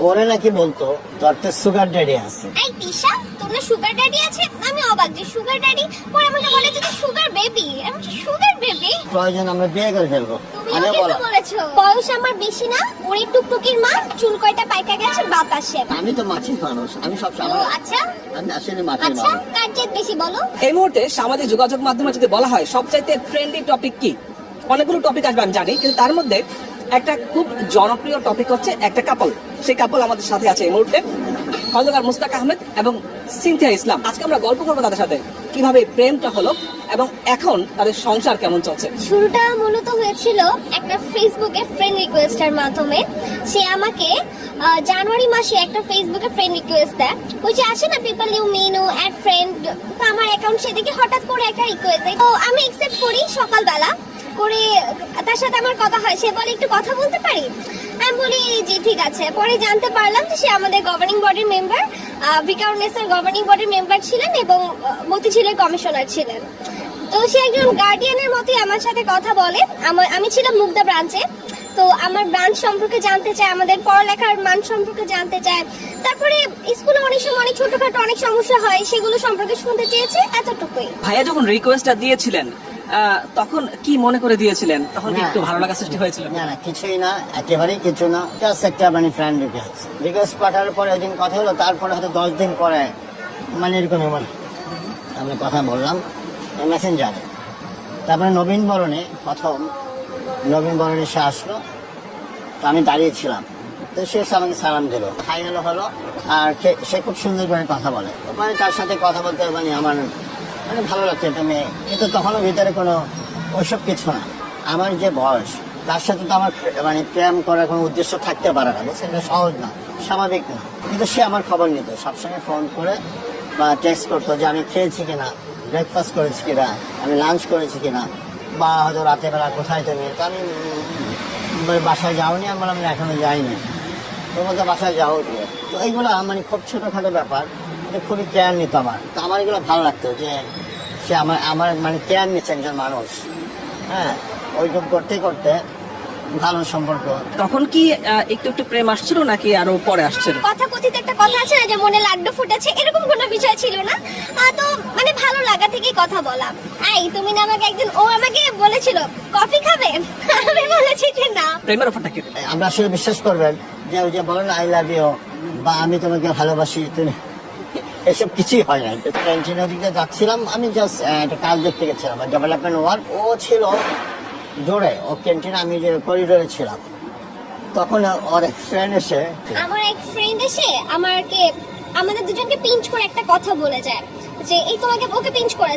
ওরে নাকি বলতো তোর তো সুগার ড্যাডি আছে। এই তিশা, তোর না সুগার ড্যাডি আছে? আমি অবাক যে সুগার ড্যাডি, পরে আমাকে বলে তুই সুগার বেবি। আমি সুগার বেবি? প্রয়োজন আমরা বিয়ে করে ফেলবো। তুমি ওকে তো বলেছো বয়স আমার বেশি না, ওর টুকটুকির মা, চুল কয়টা পাইকা গেছে বাতাসে। আমি তো মাছির মানুষ, আমি সব ও সময় আচ্ছা আমি আসলে মাছির আচ্ছা, মানুষ। কার জেদ বেশি বলো? এই মুহূর্তে সামাজিক যোগাযোগ মাধ্যমে যদি বলা হয় সবচাইতে ট্রেন্ডি টপিক কি, অনেকগুলো টপিক আসবে আমি জানি, কিন্তু তার মধ্যে একটা খুব জনপ্রিয় টপিক হচ্ছে একটা কাপল। সেই কাপল আমাদের সাথে আছে এই মুহূর্তে, খন্দকার মুস্তাক আহমেদ এবং সিনথিয়া ইসলাম। আজকে আমরা গল্প করবো তাদের সাথে কিভাবে প্রেমটা হলো এবং এখন তাদের সংসার কেমন চলছে। শুরুটা মূলত হয়েছিল একটা ফেসবুকে ফ্রেন্ড রিকোয়েস্টের মাধ্যমে। সে আমাকে জানুয়ারি মাসে একটা ফেসবুকে ফ্রেন্ড রিকোয়েস্ট দেয়। ওই যে আসে না people you may know add friend, তো আমার অ্যাকাউন্ট সেদিকে হঠাৎ করে একটা রিকোয়েস্ট দেয়। তো আমি অ্যাকসেপ্ট করি সকালবেলা করে, তার সাথে আমার কথা হয়। সে বলে একটু কথা বলতে পারি? আমি বলি জি ঠিক আছে। পরে জানতে পারলাম যে সে আমাদের গভর্নিং বডির মেম্বার, ভিকারনেসের গভর্নিং বডির মেম্বার ছিলেন এবং মতিঝিলের কমিশনার ছিলেন। তো সে একজন গার্ডিয়ানের মতোই আমার সাথে কথা বলে। আমি ছিলাম মুগদা ব্রাঞ্চে, তো আমার ব্রাঞ্চ সম্পর্কে জানতে চায়, আমাদের পড়ালেখার মান সম্পর্কে জানতে চায়। তারপরে স্কুলে অনেক সময় অনেক ছোটখাটো অনেক সমস্যা হয়, সেগুলো সম্পর্কে শুনতে চেয়েছে, এতটুকুই। ভাইয়া যখন রিকোয়েস্টটা দিয়েছিলেন তখন কি মনে করে দিয়েছিলেন? তখন কি একটু ভালো লাগা সৃষ্টি হয়েছিল? না না, কিছুই না, একেবারেই কিছু না, জাস্ট একটা মানে ফ্রেন্ড রিকোয়েস্ট। রিকোয়েস্ট পাঠানোর পরে ওই দিন কথা হলো, তারপরে হয়তো 10 দিন পরে মানে এরকম আমরা কথা বললাম মেসেঞ্জারে। তারপরে নবীন বরণে প্রথম নবীন বরণে সে আসলো, তো আমি দাঁড়িয়েছিলাম, তো সে এসে আমাকে সালাম দিল, খাই হলো। আর সে খুব সুন্দর করে কথা বলে, মানে তার সাথে কথা বলতে মানে আমার মানে ভালো লাগছে একটা মেয়ে। কিন্তু তখনও ভিতরে কোনো ওইসব কিছু না। আমার যে বয়স, তার সাথে তো আমার মানে প্রেম করার কোনো উদ্দেশ্য থাকতে পারে না, বুঝছেন? এটা সহজ না, স্বাভাবিক না। কিন্তু সে আমার খবর নিত, সবসময় ফোন করে বা টেক্সট করতো যে আমি খেয়েছি কিনা, ব্রেকফাস্ট করেছি কিনা, আমি লাঞ্চ করেছি কিনা, বা হয়তো রাতের বেলা কোথায় তুমি। তো আমি বাসায় যাওনি, আমি বললাম না এখনো যাইনি। তোর মধ্যে বাসায় যাও। তো এইগুলো মানে খুব ছোটোখাটো ব্যাপার, এটা খুবই কেয়ার নিত আমার। তো আমার এগুলো ভালো লাগতো যে সে আমার মানে কেয়ার নিচ্ছে একজন মানুষ। হ্যাঁ, ওইরকম করতে করতে ভালো সম্পর্ক। তখন কি একটু একটু প্রেম আসছিল নাকি আরো পরে আসছিল? কথা কথিত একটা কথা আছে না যে মনে লাড্ডু ফুটেছে, এরকম কোনো বিষয় ছিল না। তো মানে ভালো লাগা থেকেই কথা বলা। এই তুমি না আমাকে একদিন, ও আমাকে বলেছিল কফি খাবে, আমি বলেছি যে না। প্রেমের অফারটা কি? আমরা আসলে বিশ্বাস করবেন যে ওই যে বলো না আই লাভ ইউ বা আমি তোমাকে ভালোবাসি, তুমি এসব কিছুই হয় না। ক্যান্টিনের দিকে যাচ্ছিলাম, আমি জাস্ট একটা কাজ দেখতে গেছিলাম, ডেভেলপমেন্ট ওয়ার্ক। ও ছিল দৌড়ে, ও ক্যান্টিনে, আমি যে করিডোরে ছিলাম। তখন ওর এক ফ্রেন্ড এসে আমার এক ফ্রেন্ড এসে আমাদের দুজনকে পিঞ্চ করে একটা কথা বলে যায় যে এই তোমাকে, ওকে পিঞ্চ করেছে।